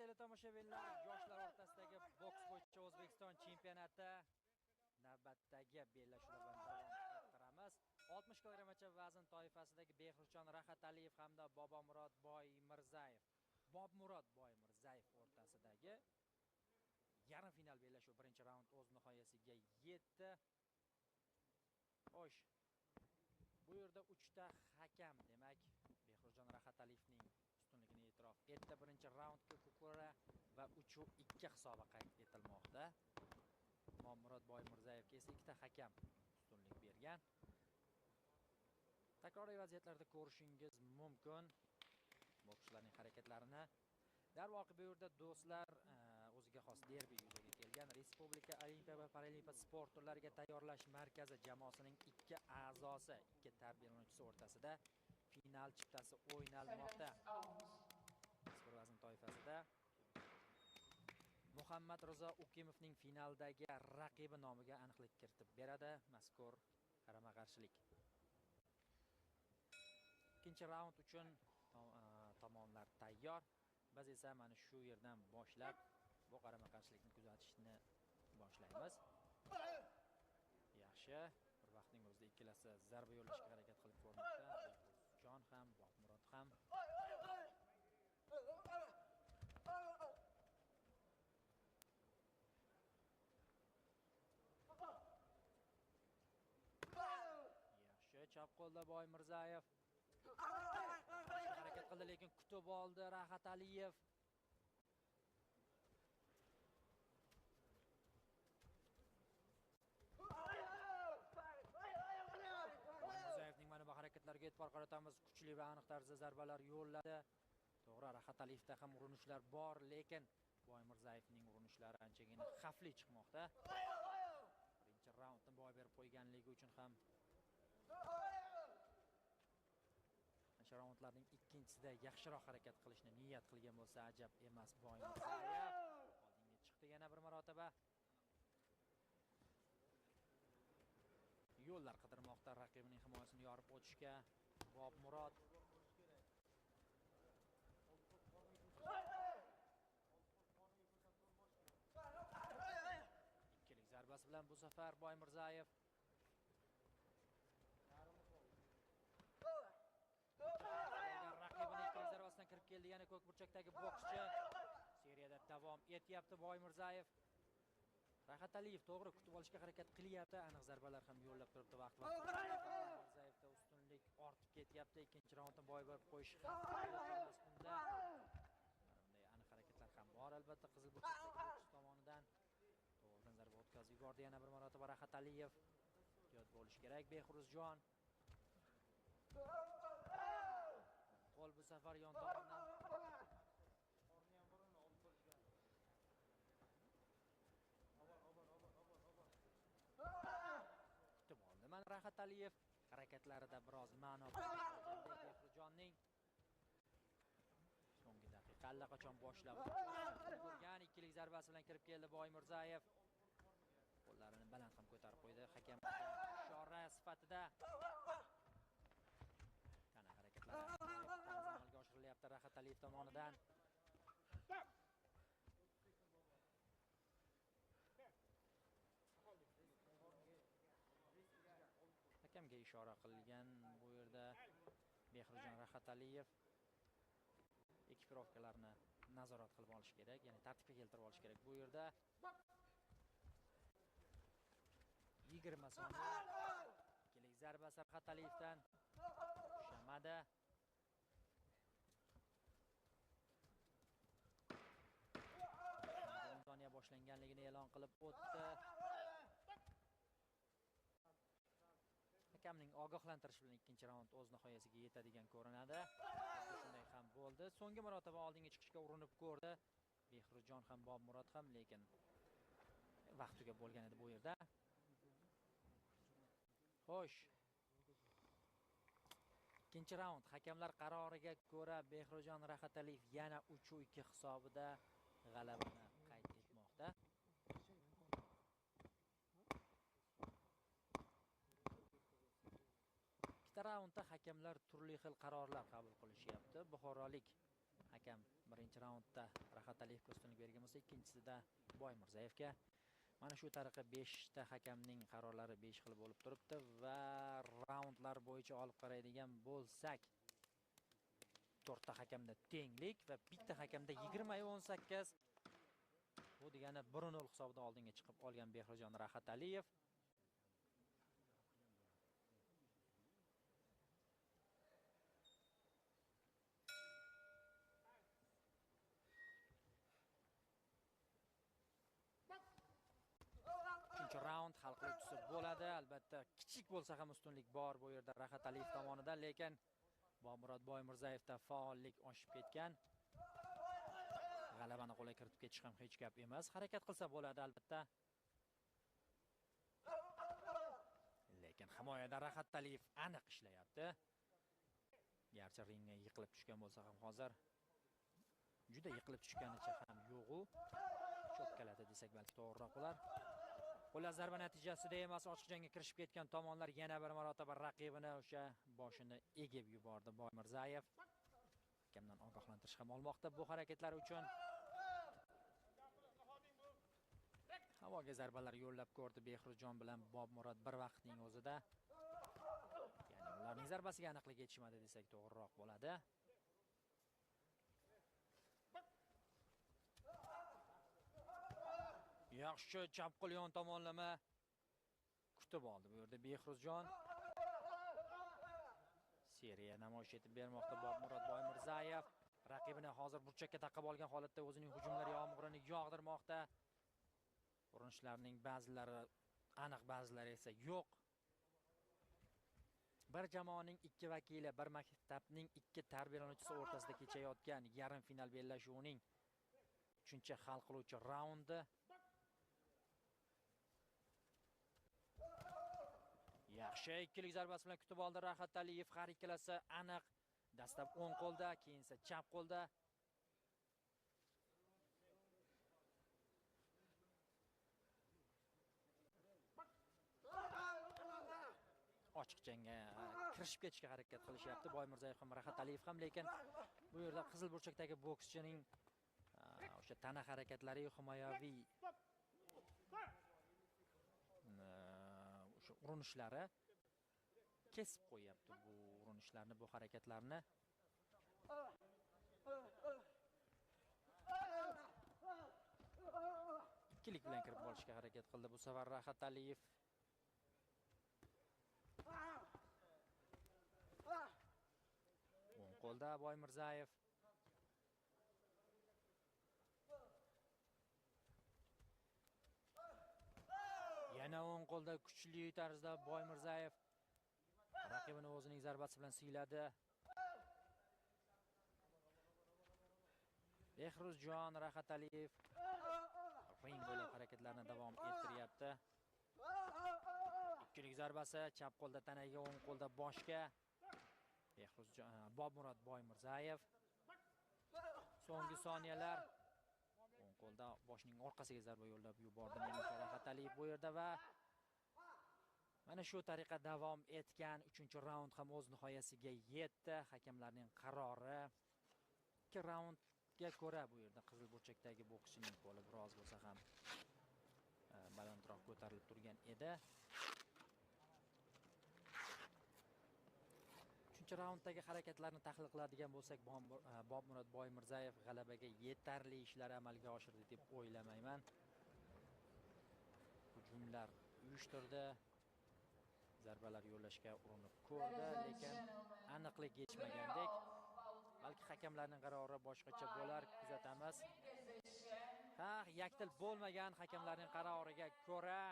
Qadrli tomoshabinlar, yoshlar o'rtasidagi boks bo'yicha O'zbekiston chempionati navbatdagi bellashuvlar bilan davom ettiramiz. 60 kg vazn toifasidagi Behruzjon Rahataliyev hamda Bobomurod Boymirzayev o'rtasidagi yarim final bellashuv birinchi raund o'z nihoyasiga yetdi. Xo'sh, bu yerda 3 ta hakam, demak, Behruzjon Rahataliyevning ustunligini e'tirof etdi birinchi raundga ko'ra va 3-2 hisobi qayd etilmoqda. Bobomurod Boymirzayevga esa 2 ta hakam ustunlik bergan. Takroriy vaziyatlarda ko'rishingiz mumkin bokschilarning harakatlarini. Darvoqe bu yerda do'stlar, o'ziga xos derbi yuzaga kelgan. Respublika Olimpiya va Paralimpiya sport turlariga tayyorlash markazi jamoasining 2 a'zosi, 2 tarbiyalanuvchisi o'rtasida final chiptasi o'ynalmoqda. Mazkur vazn toifasida Muhammad Rizo Ukimovning finaldagi raqibi nomiga aniqlik kiritib beradi mazkur qarama-qarshilik. Ikkinchi raund uchun tomonlar tayyor. Biz esa mana shu yerdan boshlab bu qarama-qarshilikni kuzatishni boshlaymiz. Yaxshi, bir vaqtning o'zida ikkalasi zarba yo'llashga harakat qilib ko'rmoqda. Jon ham, Bobomurod ham. Yaxshi, chap qo'lda Boymirzayev harakat qildi, lekin kutib oldi Rahataliyev. Boymirzayevning mana bu harakatlariga e'tibor qaratamiz. Kuchli va aniq tarzda zarbalar yo'lladi. To'g'ri, Rahataliyevda ham urinishlar bor, lekin Boymirzayevning urinishlari anchagina xavfli chiqmoqda. Birinchi raundni boy berib qo'yganligi uchun ham o'sha raundlarning ikkinchisida yaxshiroq harakat qilishni niyat qilgan bo'lsa ajab emas. Boymirzayev oldinga chiqdi yana bir marotaba. Yo'llar qidirmoqda raqibining himoyasini yorib o'tishga. Bobomurod ikkilik zarbasi bilan bu safar Boymirzayev raqibining ikkilik zarbasidan kirib keldi. Yana ko'k burchakdagi bokschi seriyada davom etyapti. Boymirzayev, Rahataliyev to'g'ri kutib olishga harakat qilyapti. Aniq zarbalar ham yo'llab turibdi. Vaqt Boymirzayevda ustunlik ortib ketyapti. Ikkinchi raundni boy berib qo'yish emas bunda. Bunday aniq harakatlar ham bor albatta qizil burchakdagi bokschi tomonidan. To'g'ridan zarba o'tkazib yubordi yana bir marotaba Rahataliyev. Ehtiyot bo'lish kerak Behruzjon. Qo'l bu safar yon tomondan kutib oldi. Mana Rahataliyev harakatlarida biroz ma'no Behruzjonning so'nggi daqiqa allaqachon boshlab urgan ikkilik zarbasi bilan kirib keldi Boymirzayev. Qo'llarini baland ham ko'tarib qo'ydi. Hakam ishora sifatida tana harakatlari amalga oshirilyapti Rahataliyev tomonidan. Hakamga ishora qilgan bu yerda Behruzjon Rahataliyev ekipirovkalarni nazorat qilib olish kerak, ya'ni tartibga keltirib olish kerak. Bu yerda 20 soniya ikkilik zarbasi Rahataliyevdan ushamadi. Soniya boshlanganligini e'lon qilib o'tdi. Hakamning ogohlantirishi bilan ikkinchi raund o'z nihoyasiga yetadigan ko'rinadi. Shunday ham bo'ldi. So'nggi marotaba oldinga chiqishga urinib ko'rdi Behruzjon ham Bobomurod ham, lekin vaqt tugab bo'lgan edi bu yerda. Xo'sh. Ikkinchi raund hakamlar qaroriga ko'ra Behruzjon Rahataliyev yana 3-2 hisobida g'alabani qayd etmoqda. Ikkita raundda hakamlar turli xil qarorlar qabul qilishyapti. Buxorolik Hakam birinchi raundda Rahat Aliyevga ustunlik bergan bo'lsa, ikkinchisida Boymirzayevga. Mana shu tariqa 5 ta hakamning qarorlari 5 xil bo'lib turibdi va raundlar bo'yicha olib qaraydigan bo'lsak, 4 ta hakamda tenglik va bitta hakamda 20-18. Bu degani 1-0 hisobida oldinga chiqib olgan Behruzjon Rahat Aliyev. Uchinchi raund hal qiluvchisi bo'ladi. Albatta, kichik bo'lsa ham ustunlik bor bu yerda Rahat Aliyev tomonidan, lekin Bobmurod Boymirzayevda faollik oshib ketgan. G'alabani qo'lga kiritib ketish ham hech gap emas. Harakat qilsa bo'ladi albatta. Lekin himoyada Rahat Aliyev aniq ishlayapti. Garchi ringga yiqilib tushgan bo'lsa ham hozir juda yiqilib tushganicha ham yo'q-u. Cho'kkaladi desak balki to'g'riroq bo'lar. Xullas, zarba natijasida emas, ochiq jangga kirishib ketgan tomonlar yana bir marotaba raqibini o'sha boshini egib yubordi Boymirzayev. Hakamdan ogohlantirish ham olmoqda bu harakatlar uchun. Havoga zarbalar yo'llab ko'rdi Behruzjon bilan Bobmurod bir vaqtning o'zida. Ya'ni ularning zarbasiga aniqlik yetishmadi desak to'g'riroq bo'ladi. Yaxshi chap qo'l yon tomonlama kutib oldi bu yerda Behruzjon. Seriya namoyish etib bermoqda Bobmurod Boymirzayev. Raqibini hozir burchakka taqib olgan holatda o'zining hujumlar yomg'irini yog'dirmoqda. Urinishlarning ba'zilari aniq, ba'zilari esa yo'q. Bir jamoaning ikki vakili, bir maktabning ikki tarbiyalanuvchisi o'rtasida kechayotgan yarim final bellashuvining 3-hal qiluvchi raundi. Yaxshi ikkilik zarbasi bilan kutib oldi Rahat Aliyev. Har ikkalasi aniq. Dastlab o'ng qo'lda, keyin esa chap qo'lda. Ochiq jangga kirishib ketishga harakat qilishyapti Boymirzayev ham Rahat Aliyev ham, lekin bu yerda qizil burchakdagi bokschining o'sha tana harakatlari, himoyaviy o'sha urinishlari kesib qo'yapti bu urinishlarni, bu harakatlarni. Ikkilik bilan kirib olishga harakat qildi bu safar Rahat Aliyev. O'ng qo'lda Boymirzayev. Yana o'ng qo'lda kuchli tarzda Boymirzayev raqibini o'zining zarbasi bilan siyladi. Behruzjon Rahat Aliyev ring bo'ylab harakatlarni davom ettiryapti. Ikkilik zarbasi chap qo'lda tanaga, o'ng qo'lda boshga. Behruzjon Bobmurod Boymirzayev. So'nggi soniyalar. O'ng qo'lda boshning orqasiga zarba yo'llab yubordi Rahat Aliyev bu yerda va mana shu tariqa davom etgan 3-raund ham o'z nihoyasiga yetdi. Hakamlarning qarori 2 raundga ko'ra bu yerda qizil burchakdagi bokschining qo'li biroz bo'lsa ham balandroq ko'tarilib turgan edi. 3-raunddagi harakatlarni tahlil qiladigan bo'lsak, Bobmurod Boymirzayev g'alabaga yetarli ishlar amalga oshirdi deb o'ylamayman. Hujumlar uyushtirdi, zarbalar yo'llashga urinib ko'rdi, lekin aniqlik yetishmagandek. Balki hakamlarning qarori boshqacha bo'lar, kuzatamiz. Yakdil bo'lmagan hakamlarning qaroriga ko'ra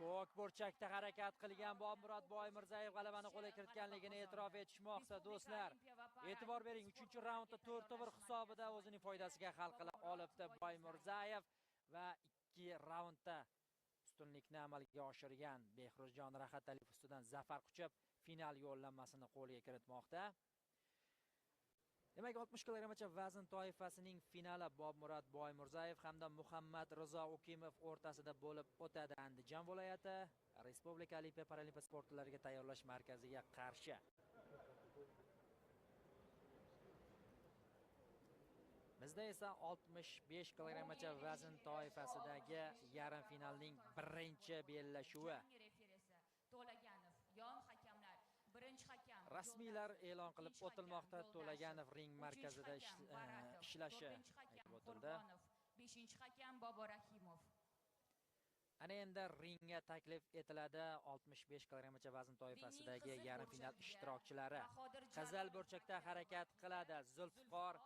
ko'k burchakda harakat qilgan Bobmurod Boymirzayev g'alabani qo'lga kiritganligini e'tirof etishmoqda do'stlar. E'tibor bering, 3-raundda 4-1 hisobida o'zining foydasiga hal qila olibdi Boymirzayev va 2 raundda ustunlikni amalga oshirgan Behruzjon Rahat Aliyev ustidan zafar quchib, final yo'llanmasini qo'lga kiritmoqda. Demak, 60 kg vazn toifasining finali Bobmurod Boymirzayev hamda Muhammad Rizo Ukimov o'rtasida bo'lib o'tadi. Andijon viloyati Respublika Olimpiya Paralimpiya sportlariga tayyorlash markaziga qarshi. Bizda esa 65 kilogrammgacha vazn toifasidagi yarim finalning birinchi bellashuvi. To'laganov, yon hakamlar. Birinchi hakam Rasmiylar e'lon qilib o'tilmoqda. To'laganov ring markazida ishlashi aytib o'tildi. 5-chi hakam Bobur Rahimov. Ana endi ringga taklif etiladi 65 kilogrammgacha vazn toifasidagi yarim final ishtirokchilari. Qizil burchakda harakat qiladi Zulfiqor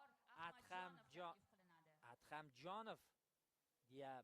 Adhamjonov deya